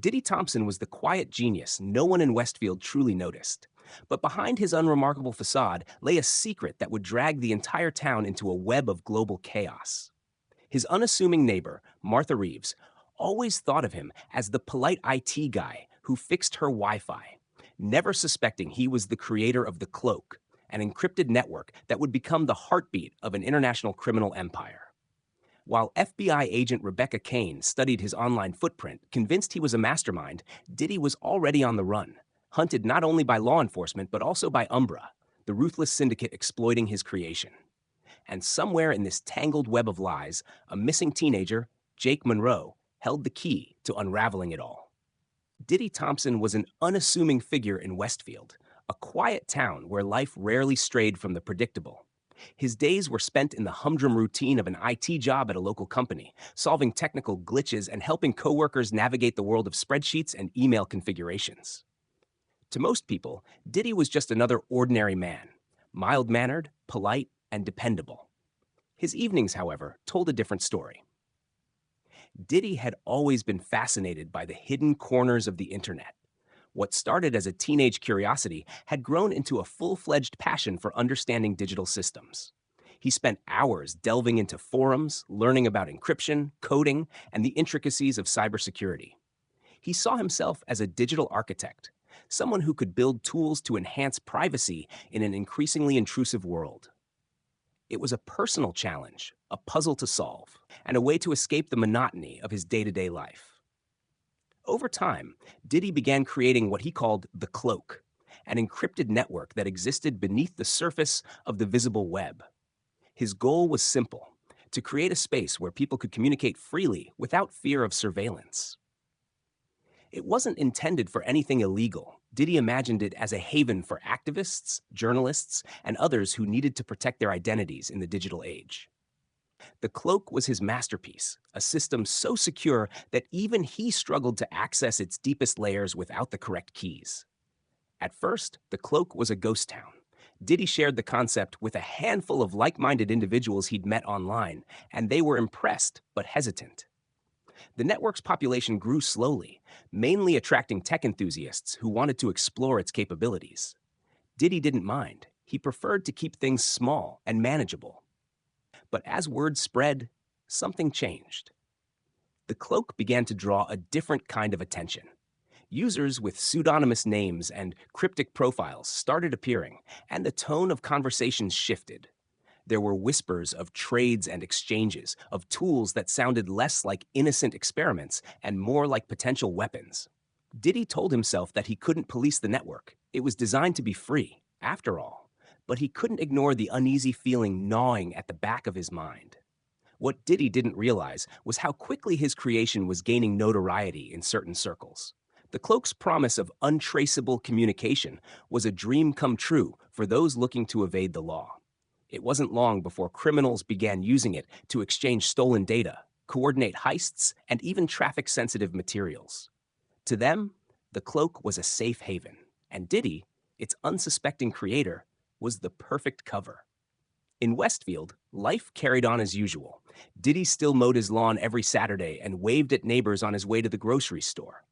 Diddy Thompson was the quiet genius no one in Westfield truly noticed. But behind his unremarkable facade lay a secret that would drag the entire town into a web of global chaos. His unassuming neighbor, Martha Reeves, always thought of him as the polite IT guy who fixed her Wi Fi, never suspecting he was the creator of the Cloak, an encrypted network that would become the heartbeat of an international criminal empire. While FBI agent Rebecca Kane studied his online footprint, convinced he was a mastermind, Diddy was already on the run, hunted not only by law enforcement but also by Umbra, the ruthless syndicate exploiting his creation. And somewhere in this tangled web of lies, a missing teenager, Jake Monroe, held the key to unraveling it all. Diddy Thompson was an unassuming figure in Westfield, a quiet town where life rarely strayed from the predictable. His days were spent in the humdrum routine of an IT job at a local company, solving technical glitches and helping coworkers navigate the world of spreadsheets and email configurations. To most people, Diddy was just another ordinary man, mild-mannered, polite, and dependable. His evenings, however, told a different story. Diddy had always been fascinated by the hidden corners of the internet. What started as a teenage curiosity had grown into a full-fledged passion for understanding digital systems. He spent hours delving into forums, learning about encryption, coding, and the intricacies of cybersecurity. He saw himself as a digital architect, someone who could build tools to enhance privacy in an increasingly intrusive world. It was a personal challenge, a puzzle to solve, and a way to escape the monotony of his day-to-day life. Over time, Diddy began creating what he called the Cloak, an encrypted network that existed beneath the surface of the visible web. His goal was simple: to create a space where people could communicate freely without fear of surveillance. It wasn't intended for anything illegal. Diddy imagined it as a haven for activists, journalists, and others who needed to protect their identities in the digital age. The Cloak was his masterpiece, a system so secure that even he struggled to access its deepest layers without the correct keys. At first, the Cloak was a ghost town. Diddy shared the concept with a handful of like-minded individuals he'd met online, and they were impressed but hesitant. The network's population grew slowly, mainly attracting tech enthusiasts who wanted to explore its capabilities. Diddy didn't mind. He preferred to keep things small and manageable. But as word spread, something changed. The Cloak began to draw a different kind of attention. Users with pseudonymous names and cryptic profiles started appearing, and the tone of conversations shifted. There were whispers of trades and exchanges, of tools that sounded less like innocent experiments and more like potential weapons. Diddy told himself that he couldn't police the network. It was designed to be free, after all. But he couldn't ignore the uneasy feeling gnawing at the back of his mind. What Diddy didn't realize was how quickly his creation was gaining notoriety in certain circles. The Cloak's promise of untraceable communication was a dream come true for those looking to evade the law. It wasn't long before criminals began using it to exchange stolen data, coordinate heists, and even traffic-sensitive materials. To them, the Cloak was a safe haven, and Diddy, its unsuspecting creator, was the perfect cover. In Westfield, life carried on as usual. Diddy still mowed his lawn every Saturday and waved at neighbors on his way to the grocery store.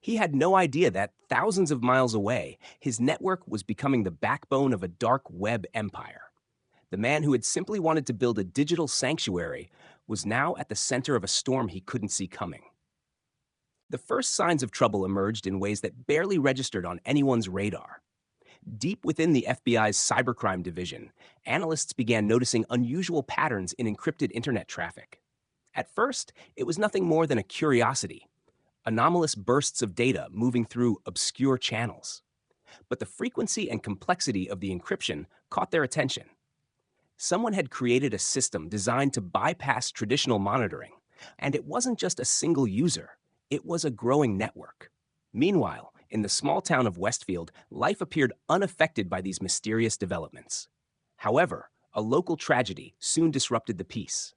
He had no idea that, thousands of miles away, his network was becoming the backbone of a dark web empire. The man who had simply wanted to build a digital sanctuary was now at the center of a storm he couldn't see coming. The first signs of trouble emerged in ways that barely registered on anyone's radar. Deep within the FBI's cybercrime division, analysts began noticing unusual patterns in encrypted internet traffic. At first, it was nothing more than a curiosity, anomalous bursts of data moving through obscure channels. But the frequency and complexity of the encryption caught their attention. Someone had created a system designed to bypass traditional monitoring, and it wasn't just a single user, it was a growing network. Meanwhile, in the small town of Westfield, life appeared unaffected by these mysterious developments. However, a local tragedy soon disrupted the peace.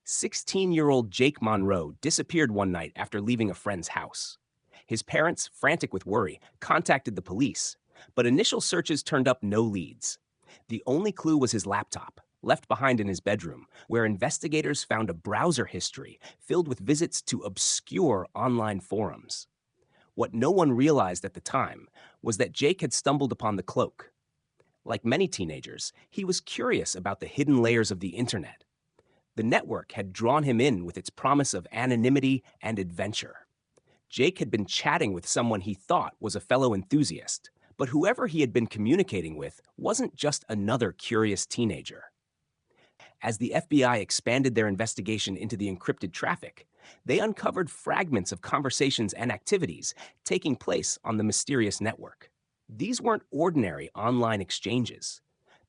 16-year-old Jake Monroe disappeared one night after leaving a friend's house. His parents, frantic with worry, contacted the police, but initial searches turned up no leads. The only clue was his laptop, left behind in his bedroom, where investigators found a browser history filled with visits to obscure online forums. What no one realized at the time was that Jake had stumbled upon the Cloak. Like many teenagers, he was curious about the hidden layers of the internet. The network had drawn him in with its promise of anonymity and adventure. Jake had been chatting with someone he thought was a fellow enthusiast, but whoever he had been communicating with wasn't just another curious teenager. As the FBI expanded their investigation into the encrypted traffic, they uncovered fragments of conversations and activities taking place on the mysterious network. These weren't ordinary online exchanges.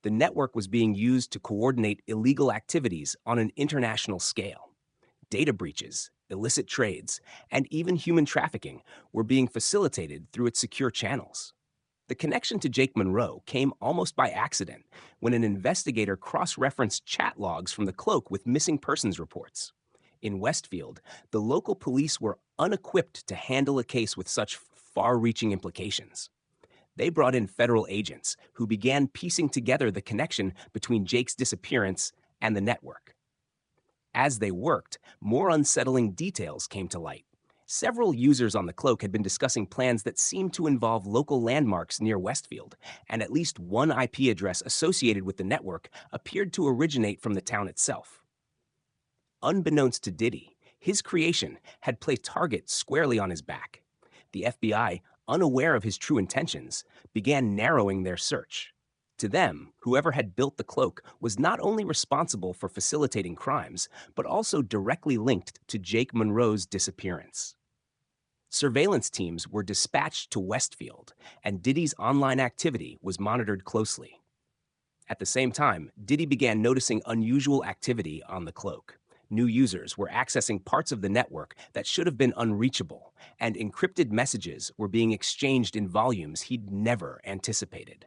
The network was being used to coordinate illegal activities on an international scale. Data breaches, illicit trades, and even human trafficking were being facilitated through its secure channels. The connection to Jake Monroe came almost by accident when an investigator cross-referenced chat logs from the Cloak with missing persons reports. In Westfield, the local police were unequipped to handle a case with such far-reaching implications. They brought in federal agents who began piecing together the connection between Jake's disappearance and the network. As they worked, more unsettling details came to light. Several users on the Cloak had been discussing plans that seemed to involve local landmarks near Westfield, and at least one IP address associated with the network appeared to originate from the town itself. Unbeknownst to Diddy, his creation had placed target squarely on his back. The FBI, unaware of his true intentions, began narrowing their search. To them, whoever had built the Cloak was not only responsible for facilitating crimes, but also directly linked to Jake Monroe's disappearance. Surveillance teams were dispatched to Westfield, and Diddy's online activity was monitored closely. At the same time, Diddy began noticing unusual activity on the Cloak. New users were accessing parts of the network that should have been unreachable, and encrypted messages were being exchanged in volumes he'd never anticipated.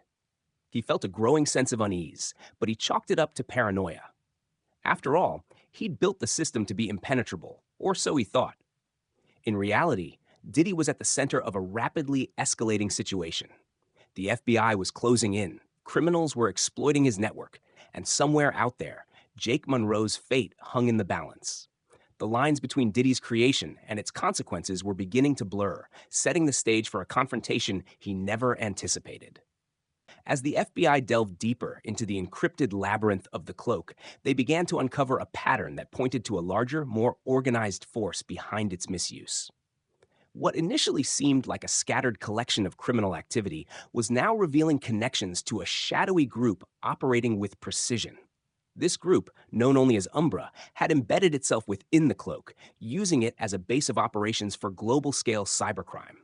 He felt a growing sense of unease, but he chalked it up to paranoia. After all, he'd built the system to be impenetrable, or so he thought. In reality, Diddy was at the center of a rapidly escalating situation. The FBI was closing in, criminals were exploiting his network, and somewhere out there, Jake Monroe's fate hung in the balance. The lines between Diddy's creation and its consequences were beginning to blur, setting the stage for a confrontation he never anticipated. As the FBI delved deeper into the encrypted labyrinth of the Cloak, they began to uncover a pattern that pointed to a larger, more organized force behind its misuse. What initially seemed like a scattered collection of criminal activity was now revealing connections to a shadowy group operating with precision. This group, known only as Umbra, had embedded itself within the Cloak, using it as a base of operations for global-scale cybercrime.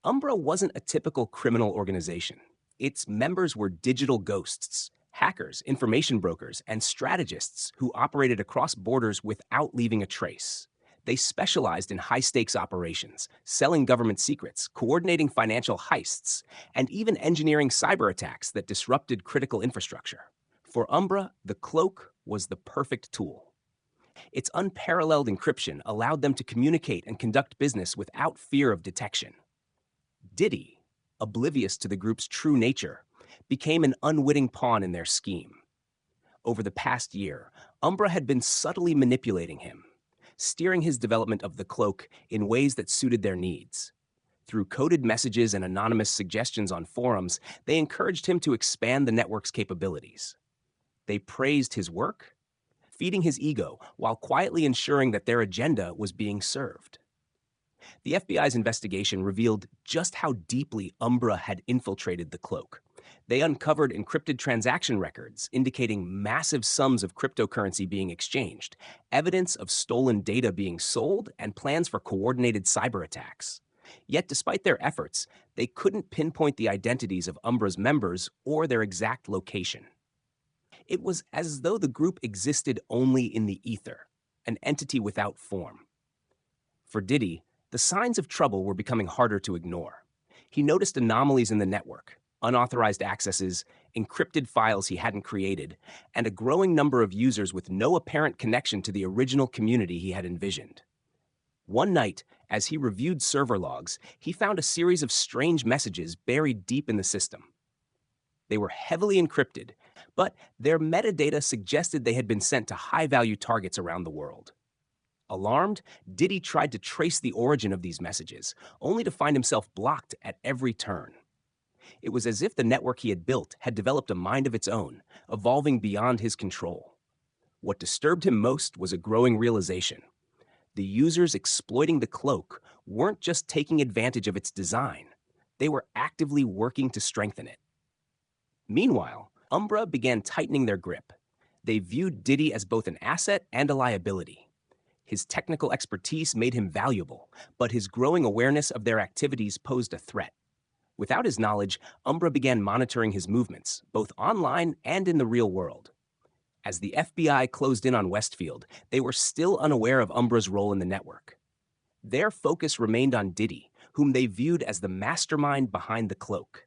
Umbra wasn't a typical criminal organization. Its members were digital ghosts, hackers, information brokers, and strategists who operated across borders without leaving a trace. They specialized in high-stakes operations, selling government secrets, coordinating financial heists, and even engineering cyber attacks that disrupted critical infrastructure. For Umbra, the Cloak was the perfect tool. Its unparalleled encryption allowed them to communicate and conduct business without fear of detection. Diddy, oblivious to the group's true nature, became an unwitting pawn in their scheme. Over the past year, Umbra had been subtly manipulating him, steering his development of the Cloak in ways that suited their needs. Through coded messages and anonymous suggestions on forums, they encouraged him to expand the network's capabilities. They praised his work, feeding his ego while quietly ensuring that their agenda was being served. The FBI's investigation revealed just how deeply Umbra had infiltrated the Cloak. They uncovered encrypted transaction records indicating massive sums of cryptocurrency being exchanged, evidence of stolen data being sold, and plans for coordinated cyber attacks. Yet despite their efforts, they couldn't pinpoint the identities of Umbra's members or their exact location. It was as though the group existed only in the ether, an entity without form. For Diddy, the signs of trouble were becoming harder to ignore. He noticed anomalies in the network, unauthorized accesses, encrypted files he hadn't created, and a growing number of users with no apparent connection to the original community he had envisioned. One night, as he reviewed server logs, he found a series of strange messages buried deep in the system. They were heavily encrypted, but their metadata suggested they had been sent to high-value targets around the world. Alarmed, Diddy tried to trace the origin of these messages, only to find himself blocked at every turn. It was as if the network he had built had developed a mind of its own, evolving beyond his control. What disturbed him most was a growing realization. The users exploiting the cloak weren't just taking advantage of its design, they were actively working to strengthen it. Meanwhile, Umbra began tightening their grip. They viewed Diddy as both an asset and a liability. His technical expertise made him valuable, but his growing awareness of their activities posed a threat. Without his knowledge, Umbra began monitoring his movements, both online and in the real world. As the FBI closed in on Westfield, they were still unaware of Umbra's role in the network. Their focus remained on Diddy, whom they viewed as the mastermind behind the cloak.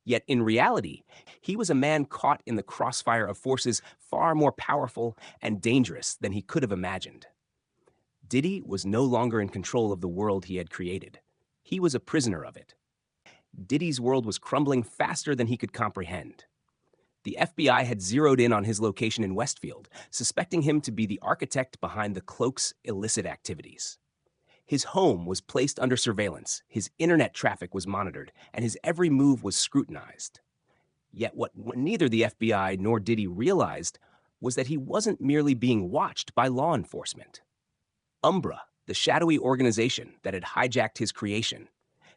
Yet in reality, he was a man caught in the crossfire of forces far more powerful and dangerous than he could have imagined. Diddy was no longer in control of the world he had created. He was a prisoner of it. Diddy's world was crumbling faster than he could comprehend. The FBI had zeroed in on his location in Westfield, suspecting him to be the architect behind the cloak's illicit activities. His home was placed under surveillance, his internet traffic was monitored, and his every move was scrutinized. Yet what neither the FBI nor Diddy realized was that he wasn't merely being watched by law enforcement. Umbra, the shadowy organization that had hijacked his creation,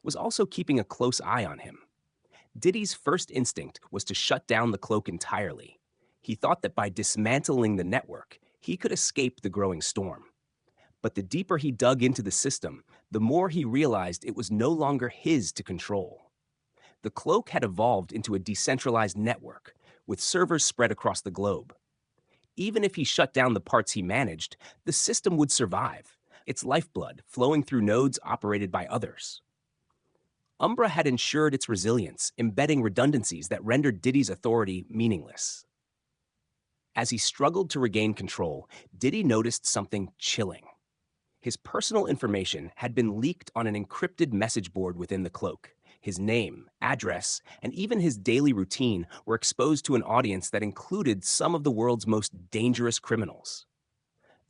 was also keeping a close eye on him. Diddy's first instinct was to shut down the cloak entirely. He thought that by dismantling the network, he could escape the growing storm. But the deeper he dug into the system, the more he realized it was no longer his to control. The cloak had evolved into a decentralized network, with servers spread across the globe. Even if he shut down the parts he managed, the system would survive, its lifeblood flowing through nodes operated by others. Umbra had ensured its resilience, embedding redundancies that rendered Diddy's authority meaningless. As he struggled to regain control, Diddy noticed something chilling. His personal information had been leaked on an encrypted message board within the cloak. His name, address, and even his daily routine were exposed to an audience that included some of the world's most dangerous criminals.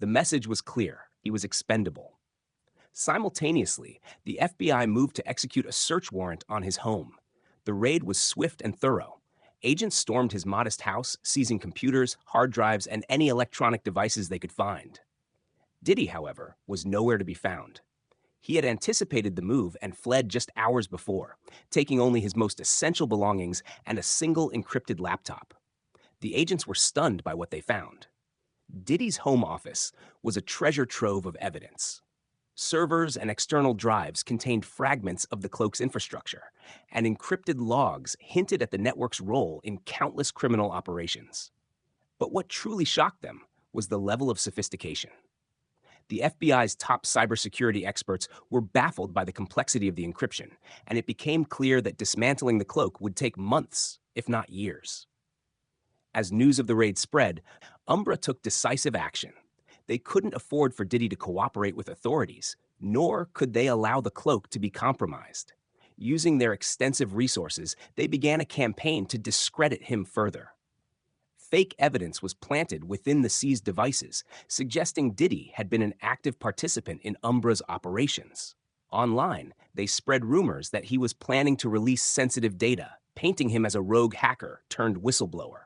The message was clear: he was expendable. Simultaneously, the FBI moved to execute a search warrant on his home. The raid was swift and thorough. Agents stormed his modest house, seizing computers, hard drives, and any electronic devices they could find. Diddy, however, was nowhere to be found. He had anticipated the move and fled just hours before, taking only his most essential belongings and a single encrypted laptop. The agents were stunned by what they found. Diddy's home office was a treasure trove of evidence. Servers and external drives contained fragments of the cloak's infrastructure, and encrypted logs hinted at the network's role in countless criminal operations. But what truly shocked them was the level of sophistication. The FBI's top cybersecurity experts were baffled by the complexity of the encryption, and it became clear that dismantling the cloak would take months, if not years. As news of the raid spread, Umbra took decisive action. They couldn't afford for Diddy to cooperate with authorities, nor could they allow the cloak to be compromised. Using their extensive resources, they began a campaign to discredit him further. Fake evidence was planted within the seized devices, suggesting Diddy had been an active participant in Umbra's operations. Online, they spread rumors that he was planning to release sensitive data, painting him as a rogue hacker turned whistleblower.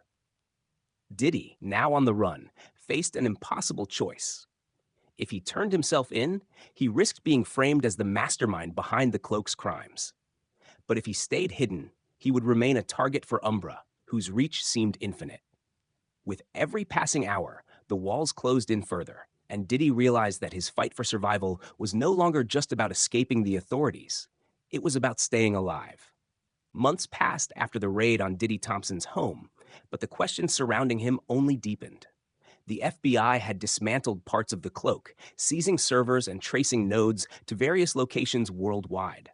Diddy, now on the run, faced an impossible choice. If he turned himself in, he risked being framed as the mastermind behind the cloak's crimes. But if he stayed hidden, he would remain a target for Umbra, whose reach seemed infinite. With every passing hour, the walls closed in further, and Diddy realized that his fight for survival was no longer just about escaping the authorities. It was about staying alive. Months passed after the raid on Diddy Thompson's home, but the questions surrounding him only deepened. The FBI had dismantled parts of the cloak, seizing servers and tracing nodes to various locations worldwide.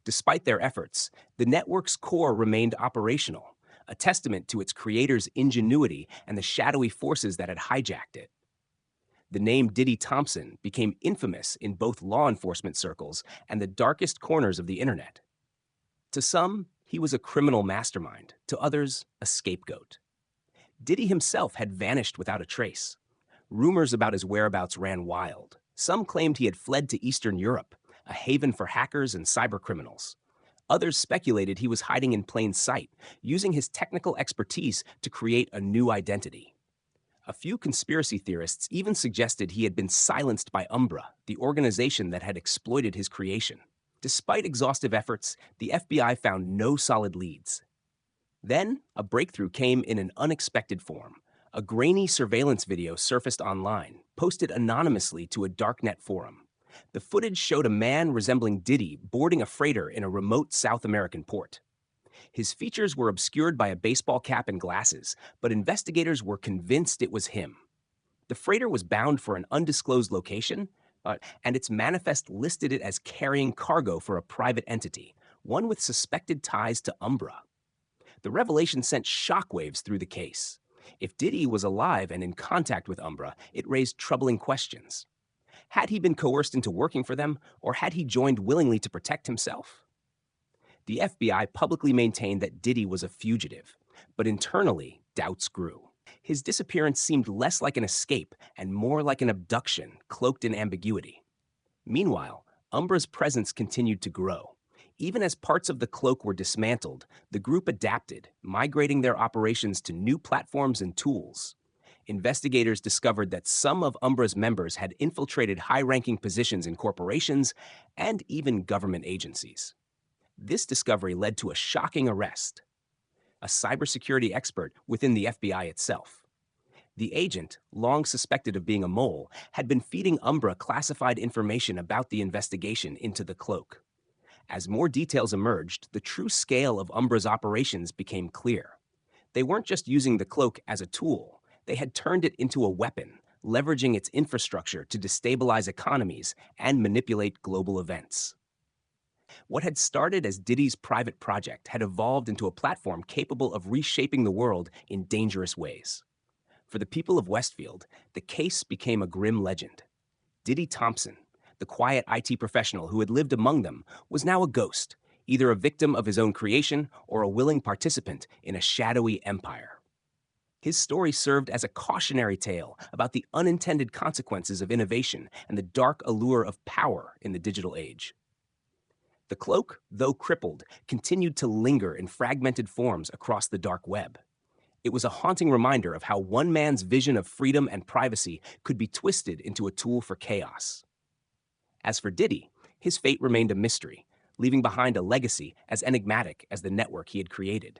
Despite their efforts, the network's core remained operational, a testament to its creator's ingenuity and the shadowy forces that had hijacked it. The name Diddy Thompson became infamous in both law enforcement circles and the darkest corners of the internet. To some, he was a criminal mastermind, to others, a scapegoat. Diddy himself had vanished without a trace. Rumors about his whereabouts ran wild. Some claimed he had fled to Eastern Europe, a haven for hackers and cybercriminals. Others speculated he was hiding in plain sight, using his technical expertise to create a new identity. A few conspiracy theorists even suggested he had been silenced by Umbra, the organization that had exploited his creation. Despite exhaustive efforts, the FBI found no solid leads. Then, a breakthrough came in an unexpected form. A grainy surveillance video surfaced online, posted anonymously to a darknet forum. The footage showed a man resembling Diddy boarding a freighter in a remote South American port. His features were obscured by a baseball cap and glasses, but investigators were convinced it was him. The freighter was bound for an undisclosed location, and its manifest listed it as carrying cargo for a private entity, one with suspected ties to Umbra. The revelation sent shockwaves through the case. If Diddy was alive and in contact with Umbra, it raised troubling questions. Had he been coerced into working for them, or had he joined willingly to protect himself? The FBI publicly maintained that Diddy was a fugitive, but internally, doubts grew. His disappearance seemed less like an escape and more like an abduction, cloaked in ambiguity. Meanwhile, Umbra's presence continued to grow. Even as parts of the Cloak were dismantled, the group adapted, migrating their operations to new platforms and tools. Investigators discovered that some of Umbra's members had infiltrated high-ranking positions in corporations and even government agencies. This discovery led to a shocking arrest. A cybersecurity expert within the FBI itself. The agent, long suspected of being a mole, had been feeding Umbra classified information about the investigation into the Cloak. As more details emerged, the true scale of Umbra's operations became clear. They weren't just using the Cloak as a tool. They had turned it into a weapon, leveraging its infrastructure to destabilize economies and manipulate global events. What had started as Diddy's private project had evolved into a platform capable of reshaping the world in dangerous ways. For the people of Westfield, the case became a grim legend. Diddy Thompson, the quiet IT professional who had lived among them, was now a ghost, either a victim of his own creation or a willing participant in a shadowy empire. His story served as a cautionary tale about the unintended consequences of innovation and the dark allure of power in the digital age. The Cloak, though crippled, continued to linger in fragmented forms across the dark web. It was a haunting reminder of how one man's vision of freedom and privacy could be twisted into a tool for chaos. As for Diddy, his fate remained a mystery, leaving behind a legacy as enigmatic as the network he had created.